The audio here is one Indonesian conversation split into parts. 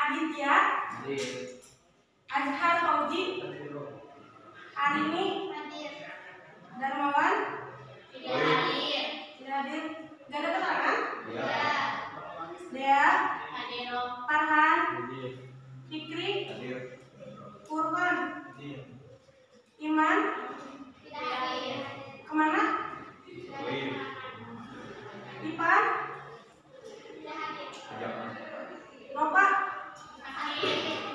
Aditya, Azhar Fauzi, Arini, Darmawan, tidak hadir. Gak ada keterangan? Dea, Farhan, Fikri, Furqan, Iman, kemana? Ipan, Ropa,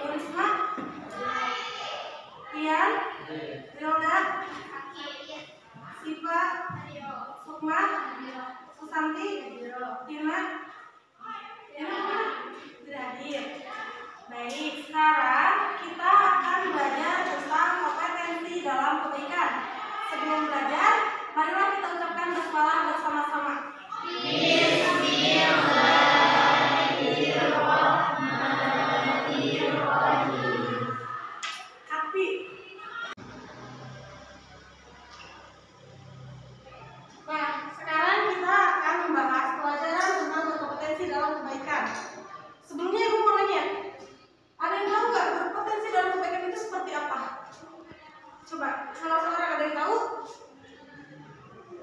Nurisma, Ian, Rilda, Siva, Sukma, Susanti, Tina, tidak hadir. Baik, sekarang kita akan belajar tentang kompetensi dalam kebaikan. Sebelum belajar, marilah kita ucapkan basmalah bersama-sama. Happy. Nah, sekarang kita akan membahas pelajaran tentang berkompetensi dalam kebaikan. Sebelumnya ibu mau nanya, ada yang tahu nggak berkompetensi dalam kebaikan itu seperti apa? Coba, salah-salah ada yang tahu?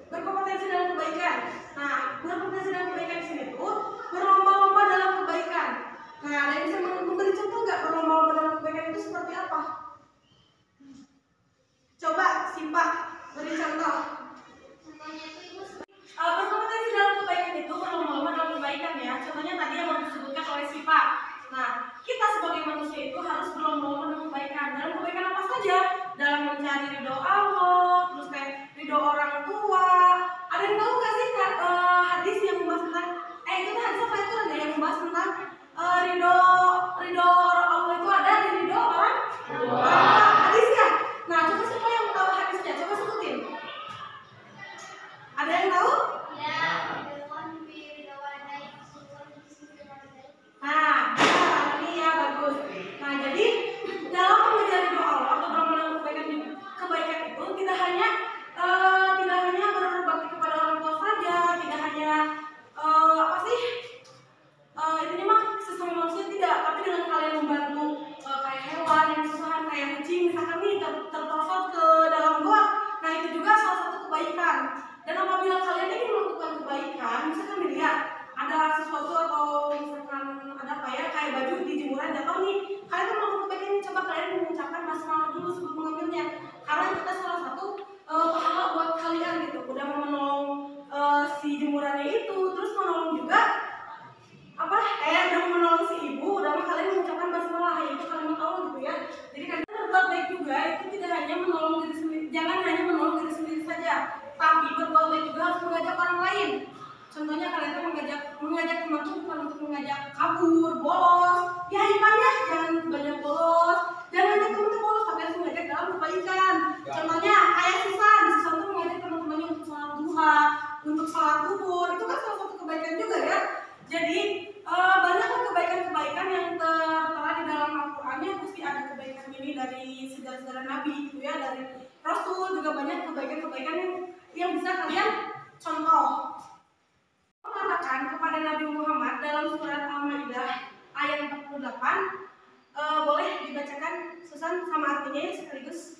Berkompetensi dalam kebaikan. Nah, berkompetensi dalam kebaikan di sini tuh berlomba-lomba dalam kebaikan. Nah, ada yang bisa memberi contoh nggak berlomba-lomba dalam kebaikan itu seperti apa? Coba, Simpak, beri contoh. Berkompetensi dalam kebaikan itu berlomba-lomba dalam kebaikan ya. Contohnya tadi yang baru disebutkan oleh Sipa. Nah, kita sebagai manusia itu harus berlomba-lomba dalam kebaikan. Dalam kebaikan apa saja? Dalam mencari ridho Allah, terus kayak ridho orang tua. Ada yang tahu nggak sih hadis yang membahas tentang itu hadis apa itu ada yang membahas tentang ridho Allah itu ada di ridho orang tua. Hadis ya. Nah, coba siapa yang tahu hadisnya? Coba sebutin. Ada yang tahu? Nah, ini ya bagus. Nah, jadi dalam mengejar ridho Allah atau dalam kebaikan itu tidak hanya berbakti kepada orang tua saja, tidak hanya intinya mah sesama manusia tidak, tapi dengan kalian membantu kayak hewan yang kesusahan kayak kucing misalkan nih terprosot ke dalam got. Nah, itu juga salah satu kebaikan. Dan apabila kalian ingin melakukan kebaikan, misalkan dilihat ada sesuatu atau misalkan ada apa ya kayak baju di jemuran jatuh nih, kalian tuh melakukan kebaikan ini, coba kalian mengucapkan basmalah dulu sebelum mengambilnya, karena itu salah satu pahala buat kalian gitu, udah menolong si jemurannya itu, terus menolong juga udah menolong si ibu, udah kalian mengucapkan basmalah, yaitu kalimat Allah gitu ya. Jadi kalian berbuat baik juga itu tidak hanya menolong diri sendiri, jangan hanya menolong diri sendiri saja, tapi berbuat baik juga harus mengajak orang lain. Contohnya kalian tuh mengajak teman tuh bukan untuk mengajak kabur, bolos. Ya imannya jangan banyak bolos, jangan ngajak teman tuh bolos, tapi harus mengajak dalam kebaikan. Contohnya kayak Susan tuh mengajak teman-temannya untuk sholat duha, untuk sholat zuhur, itu kan salah satu kebaikan juga ya. Jadi banyaklah kebaikan-kebaikan yang tertera di dalam Al-Quran, yang mesti ada kebaikan ini dari sejarah-sejarah Nabi gitu ya, dari Rasul juga banyak kebaikan-kebaikan yang bisa kalian contoh. Mengatakan kepada Nabi Muhammad dalam surat Al-Maidah ayat 48, boleh dibacakan Susan sama artinya ya sekaligus.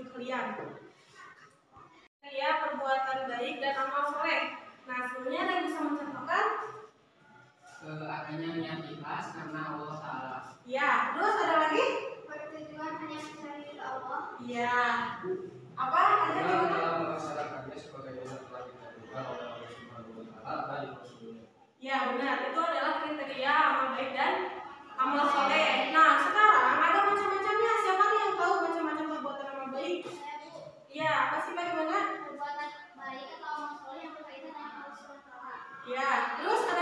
hidup kalian. Ya, perbuatan baik dan amal soleh. Nah, sebenarnya ada yang bisa mencontohkan? Artinya niat ikhlas karena Allah Ta'ala. Ya, terus ada lagi? Bertujuan hanya mencari ridha Allah. Ya. Apa? Ada yang Dalam melaksanakannya sebagaimana telah ditentukan oleh Allah Subhanahu wa Ta'ala dan Rasulnya. Ya, benar. Itu adalah kriteria amal baik dan amal soleh. Nah, sekarang ada macam-macamnya. Siapa nih yang tahu macam-macam perbuatan amal baik? Ya, apa sih bagaimana? Perbuatan baik atau amal soleh yang berkaitan dengan Allah SWT. Ya, terus ada